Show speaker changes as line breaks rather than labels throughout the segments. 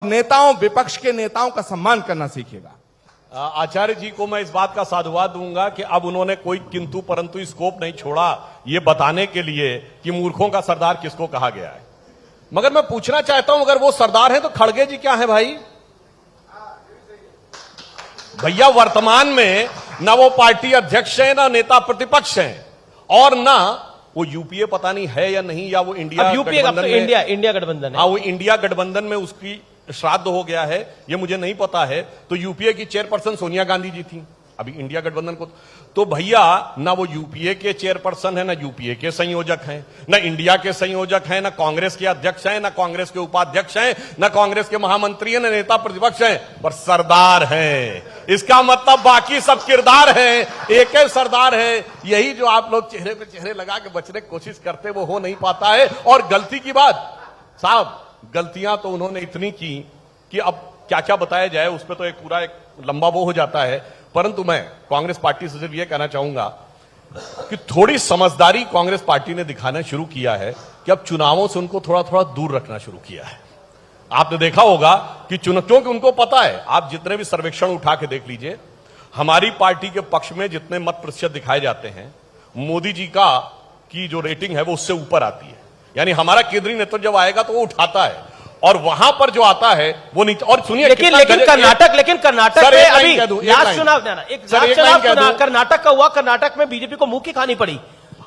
नेताओं, विपक्ष के नेताओं का सम्मान करना सीखेगा।
आचार्य जी को मैं इस बात का साधुवाद दूंगा कि अब उन्होंने कोई किंतु परंतु स्कोप नहीं छोड़ा ये बताने के लिए कि मूर्खों का सरदार किसको कहा गया है। मगर मैं पूछना चाहता हूं, अगर वो सरदार हैं तो खड़गे जी क्या है भाई? भैया वर्तमान में ना वो पार्टी अध्यक्ष है, ना नेता प्रतिपक्ष हैं, और ना वो यूपीए पता नहीं है या नहीं, या वो इंडिया गठबंधन में,
इंडिया गठबंधन है।
हाँ, वो इंडिया गठबंधन में उसकी श्राद्ध हो गया है, ये मुझे नहीं पता है। तो यूपीए की चेयरपर्सन सोनिया गांधी जी थी, अभी इंडिया गठबंधन को। तो भैया ना वो यूपीए के चेयरपर्सन है, ना यूपीए के संयोजक हैं, ना इंडिया के संयोजक हैं, ना कांग्रेस के अध्यक्ष हैं, ना कांग्रेस के उपाध्यक्ष हैं, ना कांग्रेस के महामंत्री हैं, ना नेता प्रतिपक्ष हैं, पर सरदार हैं। इसका मतलब बाकी सब किरदार हैं, एक ही सरदार है। यही जो आप लोग चेहरे पे चेहरे लगा के बचने की कोशिश करते, वो हो नहीं पाता है। और गलती की बात साहब, गलतियां तो उन्होंने इतनी की कि अब क्या क्या बताया जाए, उस पर तो एक पूरा एक लंबा वो हो जाता है। परंतु मैं कांग्रेस पार्टी से सिर्फ यह कहना चाहूंगा कि थोड़ी समझदारी कांग्रेस पार्टी ने दिखाना शुरू किया है कि अब चुनावों से उनको थोड़ा थोड़ा दूर रखना शुरू किया है। आपने देखा होगा कि क्योंकि उनको पता है, आप जितने भी सर्वेक्षण उठा के देख लीजिए, हमारी पार्टी के पक्ष में जितने मत प्रतिशत दिखाए जाते हैं, मोदी जी की जो रेटिंग है वो उससे ऊपर आती है। यानी हमारा केंद्रीय नेतृत्व जब आएगा तो वो उठाता है, और वहां पर जो आता है वो नीचे। और सुनिए,
लेकिन कर्नाटक में अभी लास्ट चुनाव कर्नाटक का हुआ, कर्नाटक में बीजेपी को मुंह की खानी पड़ी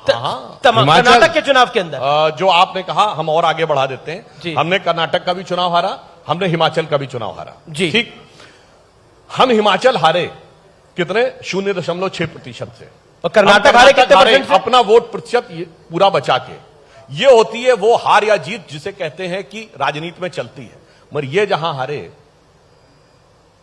कर्नाटक के चुनाव के अंदर।
जो आपने कहा हम और आगे बढ़ा देते हैं, हमने कर्नाटक का भी चुनाव हारा, हमने हिमाचल का भी चुनाव हारा जी, ठीक। हम हिमाचल हारे कितने? 0.6% से,
और कर्नाटक हारे कितने?
अपना वोट प्रतिशत पूरा बचा के। ये होती है वो हार या जीत जिसे कहते हैं कि राजनीति में चलती है। मगर ये जहां हारे,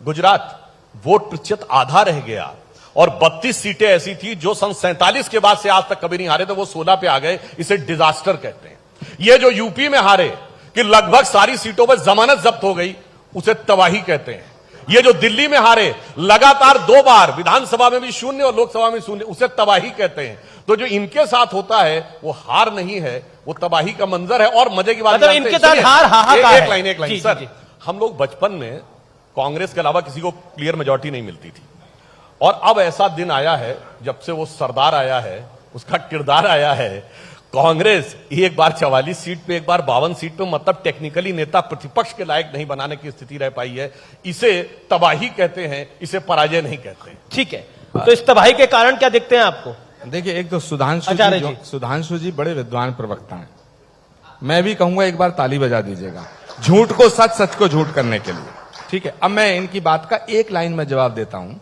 गुजरात, वोट प्रतिशत आधा रह गया, और 32 सीटें ऐसी थी जो सन 47 के बाद से आज तक कभी नहीं हारे, तो वो 16 पे आ गए। इसे डिजास्टर कहते हैं। ये जो यूपी में हारे कि लगभग सारी सीटों पर जमानत जब्त हो गई, उसे तबाही कहते हैं। ये जो दिल्ली में हारे लगातार 2 बार, विधानसभा में भी 0 और लोकसभा में 0, उसे तबाही कहते हैं। तो जो इनके साथ होता है वो हार नहीं है, वो तबाही का मंजर है। और मजे की बात,
मतलब इनके साथ हार
एक लाइन सर, हम लोग बचपन में कांग्रेस के अलावा किसी को क्लियर मेजॉरिटी नहीं मिलती थी, और अब ऐसा दिन आया है जब से वो सरदार आया है, उसका किरदार आया है। कांग्रेस एक बार 44 सीट पे, एक बार 52 सीट पे, मतलब टेक्निकली नेता प्रतिपक्ष के लायक नहीं बनाने की स्थिति रह पाई है। इसे तबाही कहते हैं, इसे पराजय नहीं कहते।
ठीक है, तो इस तबाही के कारण क्या दिखते हैं आपको?
देखिए, एक तो सुधांशु जी बड़े विद्वान प्रवक्ता हैं। मैं भी कहूंगा एक बार ताली बजा दीजिएगा, झूठ को सच, सच को झूठ करने के लिए। ठीक है, अब मैं इनकी बात का एक लाइन में जवाब देता हूं।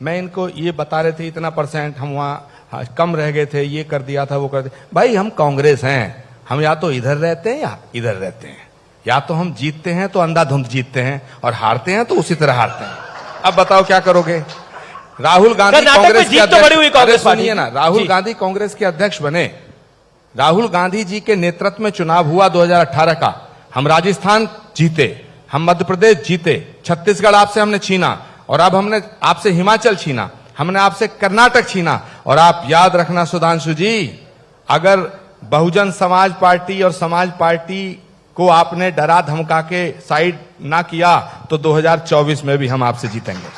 मैं इनको ये बता रहे थे इतना % हम वहां कम रह गए थे, ये कर दिया था, वो कर दिया। भाई हम कांग्रेस हैं, हम या तो इधर रहते हैं या इधर रहते हैं। या तो हम जीतते हैं तो अंधाधुंध जीतते हैं, और हारते हैं तो उसी तरह हारते हैं। अब बताओ क्या करोगे? राहुल गांधी कांग्रेस के अध्यक्ष, सुनिए ना, राहुल गांधी कांग्रेस के अध्यक्ष बने। राहुल गांधी जी के नेतृत्व में चुनाव हुआ 2018 का। हम राजस्थान जीते, हम मध्य प्रदेश जीते, छत्तीसगढ़ आपसे हमने छीना, और अब हमने आपसे हिमाचल छीना, हमने आपसे कर्नाटक छीना। और आप याद रखना सुधांशु जी, अगर बहुजन समाज पार्टी और समाज पार्टी को आपने डरा धमका के साइड ना किया तो 2024 में भी हम आपसे जीतेंगे।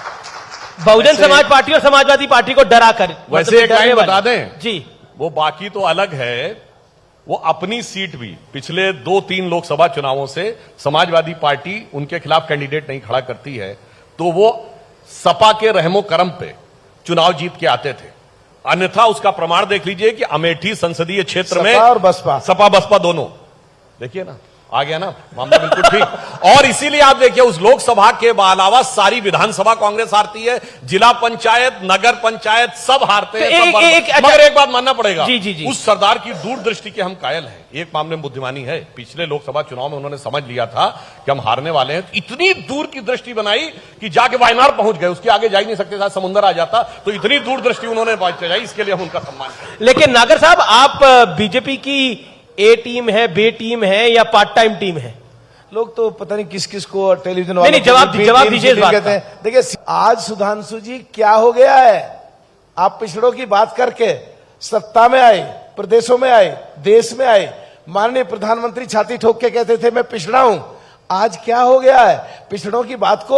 बहुजन समाज पार्टी और समाजवादी पार्टी को डरा कर,
वैसे एक लाइन बता दें
जी,
वो बाकी तो अलग है, वो अपनी सीट भी पिछले 2-3 लोकसभा चुनावों से समाजवादी पार्टी उनके खिलाफ कैंडिडेट नहीं खड़ा करती है, तो वो सपा के रहमो करम पे चुनाव जीत के आते थे। अन्यथा उसका प्रमाण देख लीजिए कि अमेठी संसदीय क्षेत्र में सपा बसपा दोनों, देखिए ना, आ गया ना मामला बिल्कुल ठीक। और इसीलिए आप देखिए उस लोकसभा के अलावा सारी विधानसभा कांग्रेस हारती है, जिला पंचायत, नगर पंचायत सब हारते हैं। मगर एक बात मानना पड़ेगा,
जी।
उस सरदार की दूरदृष्टि के हम कायल हैं। एक मामले में बुद्धिमानी है, पिछले लोकसभा चुनाव में उन्होंने समझ लिया था कि हम हारने वाले हैं, इतनी दूर की दृष्टि बनाई कि जाके वायनाड पहुंच गए, उसके आगे जा ही नहीं सकते, साथ समुद्र आ जाता। तो इतनी दूरदृष्टि उन्होंने बनाई, इसके लिए हम उनका सम्मान करें।
लेकिन नागर साहब, आप बीजेपी की ए टीम है, बे टीम है, या पार्ट टाइम टीम है?
लोग तो पता नहीं किस किस को टेलीविजन
वाले नहीं, जवाब दीजिए कहते हैं।
देखिए, आज सुधांशु जी क्या हो गया है, आप पिछड़ों की बात करके सत्ता में आए, प्रदेशों में आए, देश में आए, माननीय प्रधानमंत्री छाती ठोक के कहते थे मैं पिछड़ा हूं। आज क्या हो गया है? पिछड़ों की बात को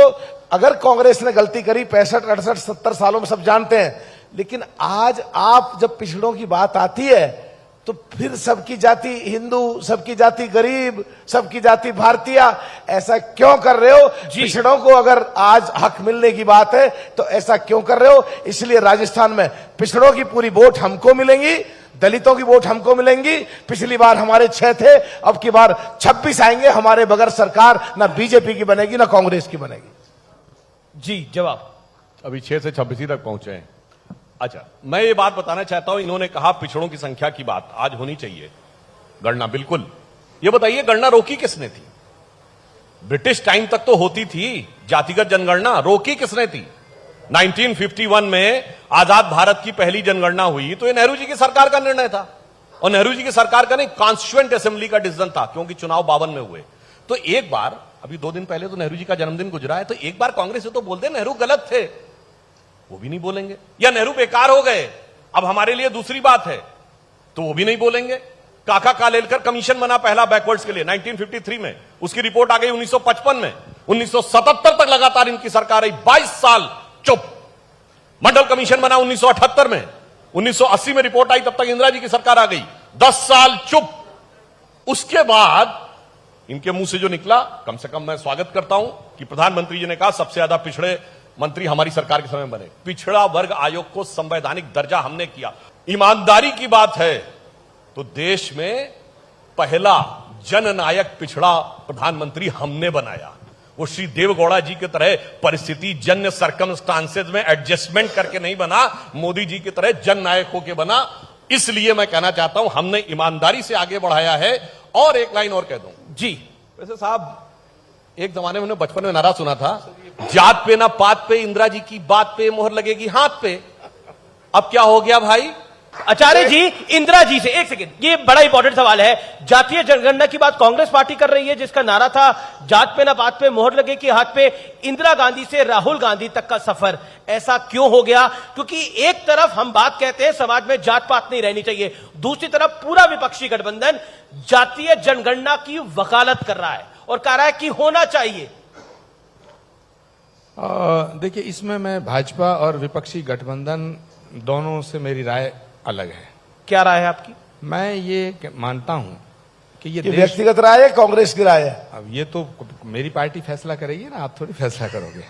अगर कांग्रेस ने गलती करी 65, 68, 70 सालों में सब जानते हैं, लेकिन आज आप जब पिछड़ों की बात आती है तो फिर सबकी जाति हिंदू, सबकी जाति गरीब, सबकी जाति भारतीय, ऐसा क्यों कर रहे हो? पिछड़ों को अगर आज हक मिलने की बात है तो ऐसा क्यों कर रहे हो? इसलिए राजस्थान में पिछड़ों की पूरी वोट हमको मिलेंगी, दलितों की वोट हमको मिलेंगी। पिछली बार हमारे 6 थे, अब की बार 26 आएंगे। हमारे बगैर सरकार ना बीजेपी की बनेगी ना कांग्रेस की बनेगी।
जी जवाब।
अभी 6 से 26 तक पहुंचे हैं। अच्छा, मैं ये बात बताना चाहता हूं, इन्होंने कहा पिछड़ों की संख्या की बात आज होनी चाहिए गणना। बिल्कुल, ये बताइए गणना रोकी किसने थी? ब्रिटिश टाइम तक तो होती थी जातिगत जनगणना, रोकी किसने थी? 1951 में आजाद भारत की पहली जनगणना हुई तो ये नेहरू जी की सरकार का निर्णय था, और नेहरू जी की सरकार का नहीं, कॉन्स्टिट्यूएंट असेंबली का डिसीजन था, क्योंकि चुनाव 52 में हुए। तो एक बार, अभी 2 दिन पहले तो नेहरू जी का जन्मदिन गुजरा है, तो एक बार कांग्रेस से तो बोल दे नेहरू गलत थे, वो भी नहीं बोलेंगे। या नेहरू बेकार हो गए, अब हमारे लिए दूसरी बात है, तो वो भी नहीं बोलेंगे। काका कालेलकर कमीशन बना पहला बैकवर्ड्स के लिए 1953 में, उसकी रिपोर्ट आ गई 1955 में, 1977 तक लगातार इनकी सरकार रही, 22 साल चुप। मंडल कमीशन बना 1978 में, 1980 में रिपोर्ट आई, तब तक इंदिरा जी की सरकार आ गई, 10 साल चुप। उसके बाद इनके मुंह से जो निकला, कम से कम मैं स्वागत करता हूं कि प्रधानमंत्री जी ने कहा सबसे ज्यादा पिछड़े मंत्री हमारी सरकार के समय में बने। पिछड़ा वर्ग आयोग को संवैधानिक दर्जा हमने किया। ईमानदारी की बात है तो देश में पहला जननायक पिछड़ा प्रधानमंत्री हमने बनाया। वो श्री देवगौड़ा जी की तरह परिस्थिति जन्य सर्कमस्टांसेस में एडजस्टमेंट करके नहीं बना, मोदी जी की तरह जननायक होकर बना। इसलिए मैं कहना चाहता हूं हमने ईमानदारी से आगे बढ़ाया है। और एक लाइन और कह दूं
जी,
वैसे साहब, एक जमाने में बचपन में नारा सुना था, जात पे ना पात पे, इंदिरा जी की बात पे मोहर लगेगी हाथ पे। अब क्या हो गया भाई?
आचार्य जी, इंदिरा जी से एक सेकंड, ये बड़ा इंपॉर्टेंट सवाल है। जातीय जनगणना की बात कांग्रेस पार्टी कर रही है, जिसका नारा था जात पे ना पात पे मोहर लगे कि हाथ पे। इंदिरा गांधी से राहुल गांधी तक का सफर ऐसा क्यों हो गया? क्योंकि एक तरफ हम बात कहते हैं समाज में जात पात नहीं रहनी चाहिए, दूसरी तरफ पूरा विपक्षी गठबंधन जातीय जनगणना की वकालत कर रहा है और कह रहा है कि होना चाहिए।
देखिए, इसमें मैं भाजपा और विपक्षी गठबंधन दोनों से मेरी राय अलग है।
क्या राय है आपकी?
मैं ये मानता हूं कि ये देश,
व्यक्तिगत राय है, कांग्रेस की राय है।
अब ये तो मेरी पार्टी फैसला करेगी ना, आप थोड़ी फैसला करोगे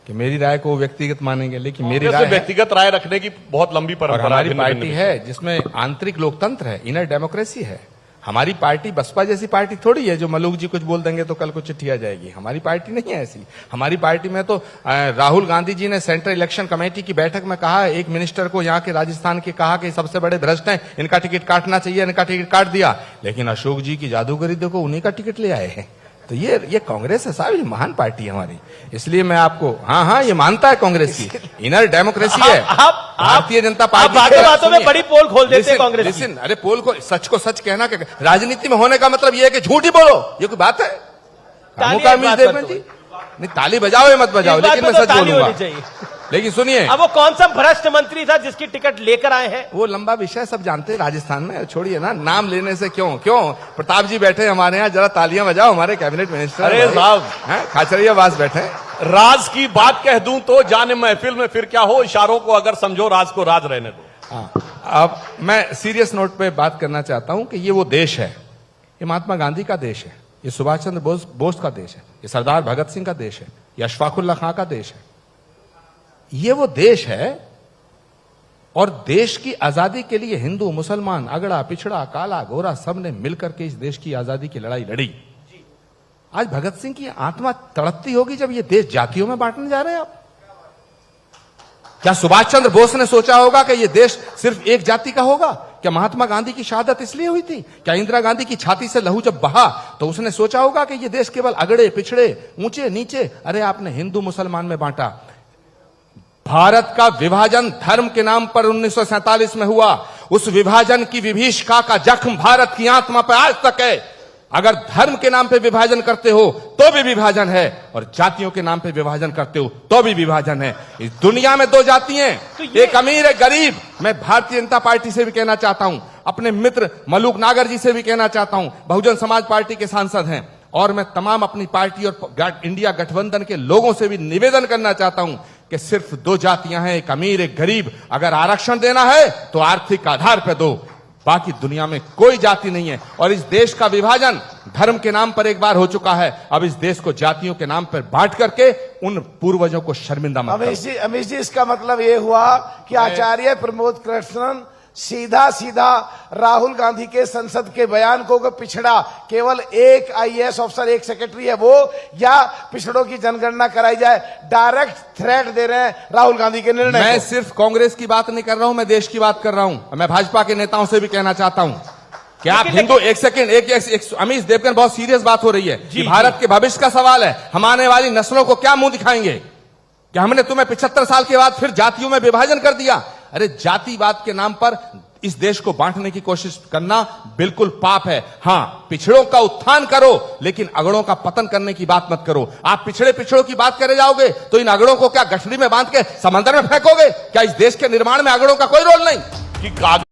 कि मेरी राय को वो व्यक्तिगत मानेंगे। लेकिन मेरी राय,
व्यक्तिगत राय रखने की बहुत लंबी परंपरा,
हमारी पार्टी है जिसमें आंतरिक लोकतंत्र है, इनर डेमोक्रेसी है। हमारी पार्टी बसपा जैसी पार्टी थोड़ी है जो मलूक जी कुछ बोल देंगे तो कल को चिट्ठी आ जाएगी। हमारी पार्टी नहीं है ऐसी। हमारी पार्टी में तो राहुल गांधी जी ने सेंट्रल इलेक्शन कमेटी की बैठक में कहा, एक मिनिस्टर को यहाँ के राजस्थान के कहा कि सबसे बड़े भ्रष्ट हैं, इनका टिकट काटना चाहिए, इनका टिकट काट दिया। लेकिन अशोक जी की जादूगरी देखो, उन्हीं का टिकट ले आए हैं। तो ये कांग्रेस है साहब, ये महान पार्टी है हमारी। इसलिए मैं आपको, हाँ, ये मानता है कांग्रेस की इनर डेमोक्रेसी है। भारतीय जनता पार्टी
बातों में बड़ी पोल खोल देते हैं कांग्रेस की।
अरे पोल को सच कहना, राजनीति में होने का मतलब ये है कि झूठ ही बोलो, ये कोई बात है? नहीं, ताली बजाओ या मत बजाओ, लेकिन मैं सच बोलूंगा। लेकिन सुनिए,
अब वो कौन सा भ्रष्ट मंत्री था जिसकी टिकट लेकर आए हैं?
वो लंबा विषय, सब जानते हैं राजस्थान में, छोड़िए ना, नाम लेने से क्यों प्रताप जी बैठे हमारे यहाँ, जरा तालियां बजाओ, हमारे कैबिनेट मिनिस्टर।
अरे साहब,
खाचरियावास बैठे।
राज की बात कह दूं तो जाने महफिल में फिर क्या हो, इशारों को अगर समझो, राज को राज रहने दो।
अब मैं सीरियस नोट पे बात करना चाहता हूं कि ये वो देश है, ये महात्मा गांधी का देश है, ये सुभाष चंद्र बोस का देश है, ये सरदार भगत सिंह का देश है, ये अशफाकुल्ला खां का देश है। ये वो देश है, और देश की आजादी के लिए हिंदू, मुसलमान, अगड़ा, पिछड़ा, काला, गोरा, सब ने मिलकर के इस देश की आजादी की लड़ाई लड़ी। आज भगत सिंह की आत्मा तड़पती होगी जब ये देश जातियों में बांटने जा रहे हैं आप। क्या सुभाष चंद्र बोस ने सोचा होगा कि ये देश सिर्फ एक जाति का होगा? क्या महात्मा गांधी की शहादत इसलिए हुई थी? क्या इंदिरा गांधी की छाती से लहू जब बहा तो उसने सोचा होगा कि ये देश केवल अगड़े, पिछड़े, ऊंचे, नीचे? अरे आपने हिंदू मुसलमान में बांटा। भारत का विभाजन धर्म के नाम पर 1947 में हुआ। उस विभाजन की विभीषिका का जख्म भारत की आत्मा पर आज तक है। अगर धर्म के नाम पे विभाजन करते हो तो भी विभाजन है, और जातियों के नाम पे विभाजन करते हो तो भी विभाजन है। इस दुनिया में दो जातियां, एक अमीर, एक गरीब। मैं भारतीय जनता पार्टी से भी कहना चाहता हूं, अपने मित्र मलूक नागर जी से भी कहना चाहता हूं, बहुजन समाज पार्टी के सांसद हैं, और मैं तमाम अपनी पार्टी और इंडिया गठबंधन के लोगों से भी निवेदन करना चाहता हूं कि सिर्फ दो जातियां हैं, एक अमीर एक गरीब। अगर आरक्षण देना है तो आर्थिक आधार पर दो, बाकी दुनिया में कोई जाति नहीं है। और इस देश का विभाजन धर्म के नाम पर एक बार हो चुका है, अब इस देश को जातियों के नाम पर बांट करके उन पूर्वजों को शर्मिंदा मत करो।
अमीश जी, इसका मतलब ये हुआ कि आचार्य प्रमोद कृष्णन सीधा सीधा राहुल गांधी के संसद के बयान को पिछड़ा केवल एक आईएएस अफसर एक सेक्रेटरी है वो, या पिछड़ों की जनगणना कराई जाए, डायरेक्ट थ्रेट दे रहे हैं राहुल गांधी के निर्णय
मैं
को।
सिर्फ कांग्रेस की बात नहीं कर रहा हूं, मैं देश की बात कर रहा हूं। मैं भाजपा के नेताओं से भी कहना चाहता हूं कि आप हिंदू, एक सेकंड, एक अमीश देवगन, बहुत सीरियस बात हो रही है कि भारत के भविष्य का सवाल है। हम आने वाली नस्लों को क्या मुंह दिखाएंगे कि हमने तुम्हें 75 साल के बाद फिर जातियों में विभाजन कर दिया। अरे जातिवाद के नाम पर इस देश को बांटने की कोशिश करना बिल्कुल पाप है। हां, पिछड़ों का उत्थान करो, लेकिन अगड़ों का पतन करने की बात मत करो। आप पिछड़ों की बात करे जाओगे तो इन अगड़ों को क्या गठरी में बांध के समंदर में फेंकोगे? क्या इस देश के निर्माण में अगड़ों का कोई रोल नहीं?
कि कागज